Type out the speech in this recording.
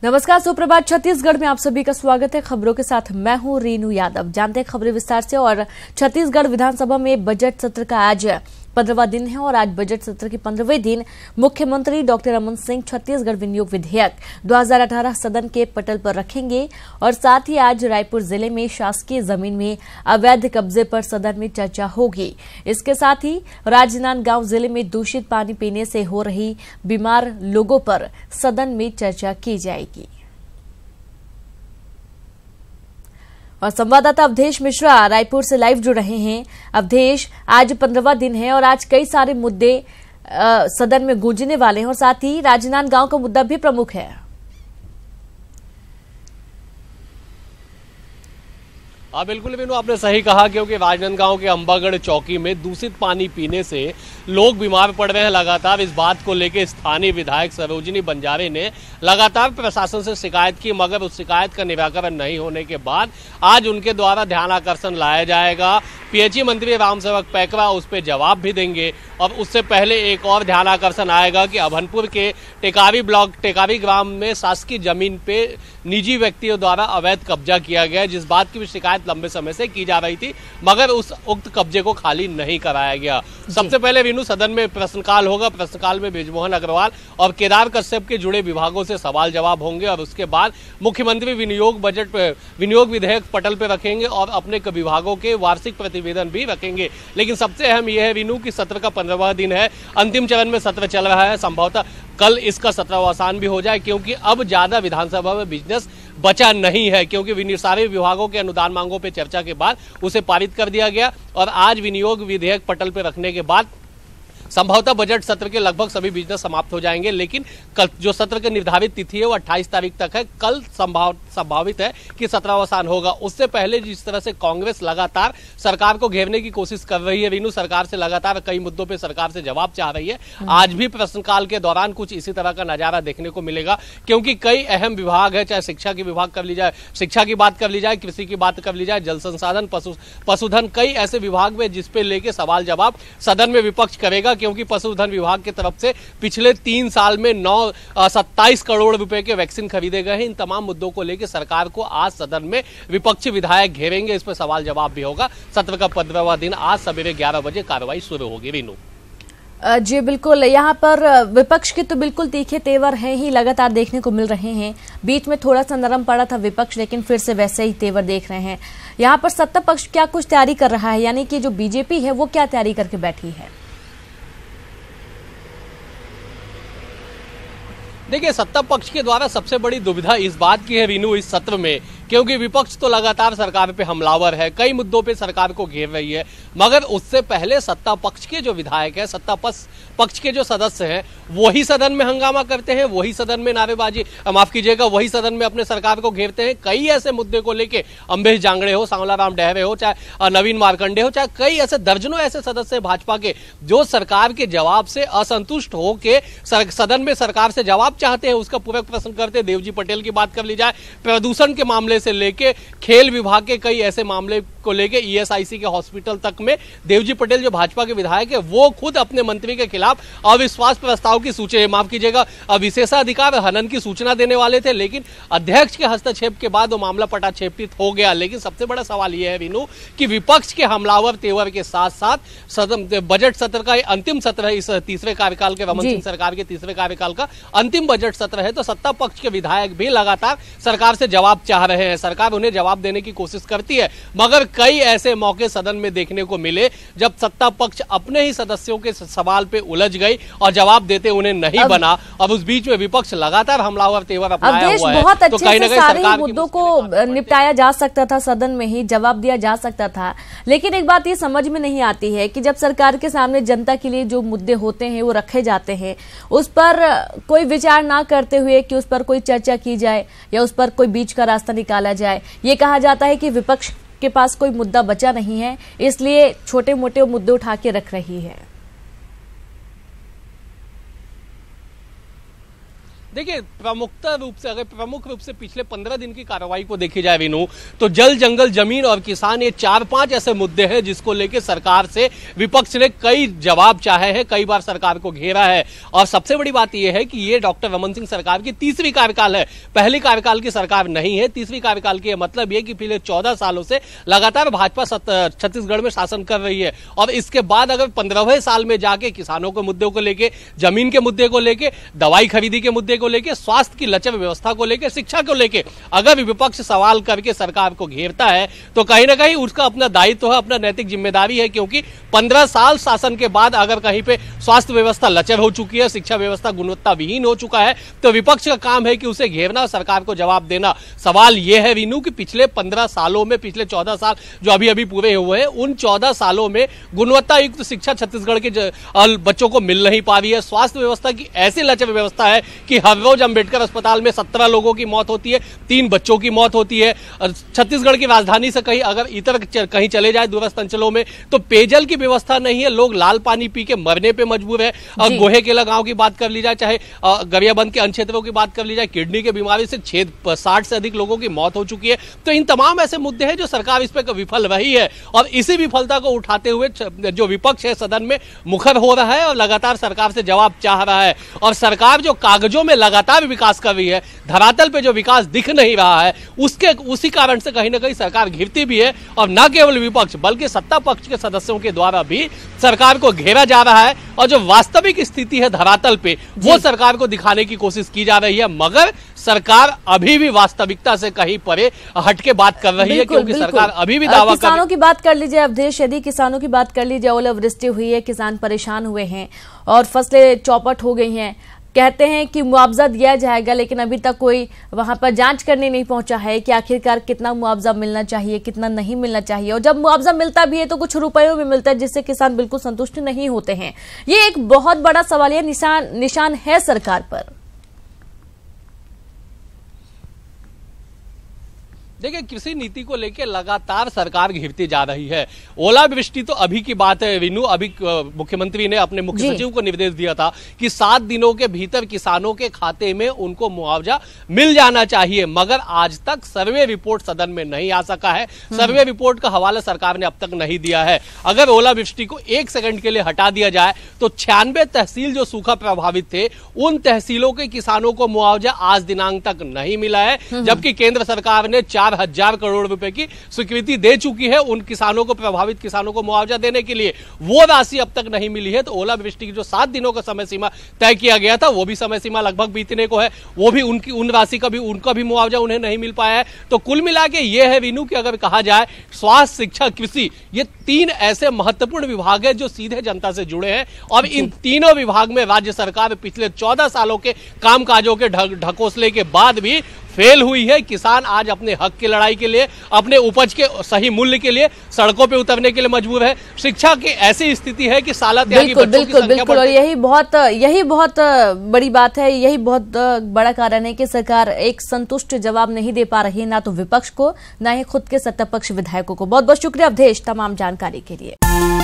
नमस्कार, सुप्रभात। छत्तीसगढ़ में आप सभी का स्वागत है। खबरों के साथ मैं हूं रीनू यादव। जानते हैं खबरें विस्तार से। और छत्तीसगढ़ विधानसभा में बजट सत्र का आज 15वां दिन है और आज बजट सत्र के 15वें दिन मुख्यमंत्री डॉक्टर रमन सिंह छत्तीसगढ़ विनियोग विधेयक 2018 सदन के पटल पर रखेंगे। और साथ ही आज रायपुर जिले में शासकीय जमीन में अवैध कब्जे पर सदन में चर्चा होगी। इसके साथ ही राजनांदगांव जिले में दूषित पानी पीने से हो रही बीमार लोगों पर सदन में चर्चा की जाएगी। और संवाददाता अवधेश मिश्रा रायपुर से लाइव जुड़ रहे हैं। अवधेश, आज 15वां दिन है और आज कई सारे मुद्दे सदन में गूंजने वाले हैं और साथ ही राजनांदगांव का मुद्दा भी प्रमुख है। हाँ बिल्कुल वीनू, आपने सही कहा, क्योंकि राजनांदगांव के अंबागढ़ चौकी में दूषित पानी पीने से लोग बीमार पड़ रहे हैं। लगातार इस बात को लेकर स्थानीय विधायक सरोजिनी बंजारे ने लगातार प्रशासन से शिकायत की, मगर उस शिकायत का निराकरण नहीं होने के बाद आज उनके द्वारा ध्यान आकर्षण लाया जाएगा। पीएचई मंत्री रामसेवक पैकरा उस पर जवाब भी देंगे। और उससे पहले एक और ध्यान आकर्षण आएगा कि अभनपुर के टेकारी ब्लॉक टेकारी ग्राम में शासकीय जमीन पे निजी व्यक्तियों द्वारा अवैध कब्जा किया गया, जिस बात की भी शिकायत लंबे समय से की जा रही थी, मगर उस उक्त कब्जे को खाली नहीं कराया गया। सबसे पहले वीनू, सदन में प्रश्नकाल होगा। प्रश्नकाल में बृजमोहन अग्रवाल और केदार कश्यप के जुड़े विभागों से सवाल जवाब होंगे और उसके बाद मुख्यमंत्री विनियोग विधेयक पटल पर रखेंगे और अपने विभागों के वार्षिक प्रतिवेदन भी रखेंगे। लेकिन सबसे अहम यह है वीनू कि सत्र का 15वां दिन है, अंतिम चरण में सत्र चल रहा है। संभवतः कल इसका सत्रावसान भी हो जाए, क्योंकि अब ज्यादा विधानसभा में बिजनेस बचा नहीं है, क्योंकि सारे विभागों के अनुदान मांगों पे चर्चा के बाद उसे पारित कर दिया गया। और आज विनियोग विधेयक पटल पे रखने के बाद संभवतः बजट सत्र के लगभग सभी बिजनेस समाप्त हो जाएंगे। लेकिन कल जो सत्र की निर्धारित तिथि है वो 28 तारीख तक है। कल संभावित है कि सत्रावसान होगा। उससे पहले जिस तरह से कांग्रेस लगातार सरकार को घेरने की कोशिश कर रही है वीनू, सरकार से लगातार कई मुद्दों पे सरकार से जवाब चाह रही है, आज भी प्रश्नकाल के दौरान कुछ इसी तरह का नजारा देखने को मिलेगा। क्योंकि कई अहम विभाग है, चाहे शिक्षा की विभाग कर ली जाए, शिक्षा की बात कर ली जाए, कृषि की बात कर ली जाए, जल संसाधन, पशुधन, कई ऐसे विभाग में जिसपे लेके सवाल जवाब सदन में विपक्ष करेगा। क्योंकि पशुधन विभाग की तरफ से पिछले 3 साल में 27 करोड़ रुपए के वैक्सीन खरीदे गए हैं। इन तमाम मुद्दों को लेकर सरकार को आज सदन में विपक्षी विधायक घेरेंगे। इस पर सवाल जवाब भी होगा। सत्र का 15वां दिन आज सवेरे 11 बजे कार्रवाई शुरू होगी। रीनू जी बिल्कुल, यहाँ पर विपक्ष के तो बिल्कुल तीखे तेवर हैं ही, लगातार देखने को मिल रहे हैं। बीच में थोड़ा सा नरम पड़ा था विपक्ष, लेकिन फिर से वैसे ही तेवर देख रहे हैं। यहाँ पर सत्ता पक्ष क्या कुछ तैयारी कर रहा है, यानी कि जो बीजेपी है वो क्या तैयारी करके बैठी है? देखिए, सत्ता पक्ष के द्वारा सबसे बड़ी दुविधा इस बात की है वीनू इस सत्र में, क्योंकि विपक्ष तो लगातार सरकार पे हमलावर है, कई मुद्दों पे सरकार को घेर रही है, मगर उससे पहले सत्ता पक्ष के जो विधायक है, सत्ता पक्ष के जो सदस्य हैं, वही सदन में हंगामा करते हैं, वही सदन में नारेबाजी, माफ कीजिएगा, वही सदन में अपने सरकार को घेरते हैं। कई ऐसे मुद्दे को लेके अम्बेश जांगड़े हो, सांवलाराम डहरे हो, चाहे नवीन मार्कंडे हो, चाहे कई ऐसे दर्जनों ऐसे सदस्य भाजपा के जो सरकार के जवाब से असंतुष्ट होके सदन में सरकार से जवाब चाहते हैं, उसका पूरक प्रश्न करते हैं। देवजी पटेल की बात कर ली जाए, प्रदूषण के मामले से लेके खेल विभाग के कई ऐसे मामले को लेके ईएसआईसी के हॉस्पिटल तक में देवजी पटेल जो भाजपा के विधायक है, वो खुद अपने मंत्री के खिलाफ अविश्वास प्रस्ताव की माफ कीजिएगा विशेषाधिकार हनन की सूचना देने वाले थे, लेकिन अध्यक्ष के हस्तक्षेप के बाद वो मामला पटाक्षेपित हो गया। लेकिन सबसे बड़ा सवाल यह है वीनू कि विपक्ष के हमलावर तेवर के साथ साथ सदन बजट सत्र का अंतिम सत्र है, इस तीसरे कार्यकाल के रमन सिंह सरकार के तीसरे कार्यकाल का अंतिम बजट सत्र है, तो सत्ता पक्ष के विधायक भी लगातार सरकार से जवाब चाह रहे हैं। सरकार उन्हें जवाब देने की कोशिश करती है, मगर कई ऐसे मौके सदन में देखने को मिले जब सत्ता पक्ष अपने ही सदस्यों के सवाल पे उलझ गई और जवाब देते उन्हें नहीं बना। अब उस बीच में विपक्ष लगातार हमलावर तेवर अपनाया हुआ है। बहुत अच्छे से सारे मुद्दों को निपटाया जा सकता था, सदन में ही जवाब दिया जा सकता था। लेकिन एक बात ये समझ में नहीं आती है कि जब सरकार के सामने जनता के लिए जो मुद्दे होते हैं वो रखे जाते हैं, उस पर कोई विचार ना करते हुए कि उस पर कोई चर्चा की जाए या उस पर कोई बीच का रास्ता निकाला जाए। ये कहा जाता है कि विपक्ष के पास कोई मुद्दा बचा नहीं है, इसलिए छोटे मोटे मुद्दे उठा के रख रही है। देखिए, प्रमुख रूप से पिछले 15 दिन की कार्रवाई को देखी जाए विनू, तो जल, जंगल, जमीन और किसान, ये 4-5 ऐसे मुद्दे हैं जिसको लेकर सरकार से विपक्ष ने कई जवाब चाहे हैं, कई बार सरकार को घेरा है। और सबसे बड़ी बात यह है कि ये डॉक्टर रमन सिंह सरकार की तीसरी कार्यकाल है, पहली कार्यकाल की सरकार नहीं है। तीसरी कार्यकाल की मतलब यह कि पिछले 14 सालों से लगातार भाजपा छत्तीसगढ़ में शासन कर रही है। और इसके बाद अगर 15वें साल में जाके किसानों के मुद्दों को लेकर, जमीन के मुद्दे को लेकर, दवाई खरीदी के मुद्दे को लेकर, स्वास्थ्य की लचर व्यवस्था को लेकर, शिक्षा को लेकर अगर विपक्ष सवाल करके सरकार को घेरता है तो कहीं ना कहीं उसका अपना दायित्व है, अपना नैतिक जिम्मेदारी है। क्योंकि 15 साल शासन के बाद अगर कहीं पे स्वास्थ्य व्यवस्था लचर हो चुकी है, शिक्षा व्यवस्था गुणवत्ता विहीन हो चुका है, तो विपक्ष का काम है कि उसे घेरना, सरकार को जवाब देना। सवाल यह है वीनू कि पिछले 15 सालों में, पिछले 14 साल जो अभी अभी पूरे हुए हैं, उन 14 सालों में गुणवत्ता युक्त शिक्षा छत्तीसगढ़ के बच्चों को मिल नहीं पा रही है। स्वास्थ्य व्यवस्था की ऐसी लचर व्यवस्था है कि हर रोज अंबेडकर अस्पताल में 17 लोगों की मौत होती है, 3 बच्चों की मौत होती है। छत्तीसगढ़ की राजधानी से कहीं अगर इतर कहीं चले जाए दूरस्थ अंचलों में तो पेयजल की व्यवस्था नहीं है, लोग लाल पानी पी के मरने पे मजबूर है। गोहेकेला गांव की बात कर ली जाए, चाहे गरियाबंद के अन्य क्षेत्रों की बात कर ली जाए, किडनी की बीमारी से 60 से अधिक लोगों की मौत हो चुकी है। तो इन तमाम ऐसे मुद्दे हैं जो सरकार इस पर विफल रही है और इसी विफलता को उठाते हुए जो विपक्ष है सदन में मुखर हो रहा है और लगातार सरकार से जवाब चाह रहा है। और सरकार जो कागजों में लगातार विकास कर रही है, धरातल पे जो विकास दिख नहीं रहा है, उसी कारण से कहीं ना कहीं सरकार घिरती भी है। और न केवल विपक्ष बल्कि सत्ता पक्ष के सदस्यों के द्वारा भी सरकार को घेरा जा रहा है और जो वास्तविक स्थिति है धरातल पे वो सरकार को दिखाने की कोशिश की जा रही है। मगर सरकार अभी भी वास्तविकता से कहीं परे हटके बात कर रही है, क्योंकि सरकार अभी भी दावा किसानों की बात कर लीजिए अवधेश, यदि किसानों की बात कर लीजिए, ओलावृष्टि हुई है, किसान परेशान हुए हैं और फसलें चौपट हो गई हैं। कहते हैं कि मुआवजा दिया जाएगा, लेकिन अभी तक कोई वहां पर जांच करने नहीं पहुंचा है कि आखिरकार कितना मुआवजा मिलना चाहिए, कितना नहीं मिलना चाहिए। और जब मुआवजा मिलता भी है तो कुछ रुपयों में मिलता है, जिससे किसान बिल्कुल संतुष्ट नहीं होते हैं। ये एक बहुत बड़ा सवाल, ये निशान है सरकार पर। देखिए, कृषि नीति को लेकर लगातार सरकार घिरती जा रही है। ओलावृष्टि तो अभी की बात है विनू, अभी मुख्यमंत्री ने अपने मुख्य सचिव को निर्देश दिया था कि 7 दिनों के भीतर किसानों के खाते में उनको मुआवजा मिल जाना चाहिए। मगर आज तक सर्वे रिपोर्ट सदन में नहीं आ सका है, सर्वे रिपोर्ट का हवाला सरकार ने अब तक नहीं दिया है। अगर ओलावृष्टि को 1 सेकंड के लिए हटा दिया जाए तो 96 तहसील जो सूखा प्रभावित थे, उन तहसीलों के किसानों को मुआवजा आज दिनांक तक नहीं मिला है, जबकि केंद्र सरकार ने 4,000 करोड़ रुपए की स्वीकृति दे चुकी है उन किसानों को, प्रभावित किसानों को मुआवजा देने के लिए। वो राशि अब तक नहीं मिली है। तो ओलावृष्टि की जो 7 दिनों का समय सीमा तय किया गया था, वो भी समय सीमा लगभग बीतने को है, वो भी उन राशि का भी उनका भी मुआवजा उन्हें नहीं मिल पाया है। तो कुल मिला के ये है वीनू कि अगर कहा जाए स्वास्थ्य, शिक्षा, कृषि, ये 3 ऐसे महत्वपूर्ण विभाग है जो सीधे जनता से जुड़े हैं और इन तीनों विभाग में राज्य सरकार पिछले 14 सालों के कामकाजों के ढकोसले के बाद भी फेल हुई है। किसान आज अपने हक की लड़ाई के लिए, अपने उपज के सही मूल्य के लिए सड़कों पे उतरने के लिए मजबूर है। शिक्षा की ऐसी स्थिति है कि साला त्यागी बच्चों की संख्या बिल्कुल, और यही बहुत बड़ी बात है, यही बहुत बड़ा कारण है कि सरकार एक संतुष्ट जवाब नहीं दे पा रही, ना तो विपक्ष को, ना ही खुद के सत्ता पक्ष विधायकों को। बहुत बहुत शुक्रिया अवधेश तमाम जानकारी के लिए।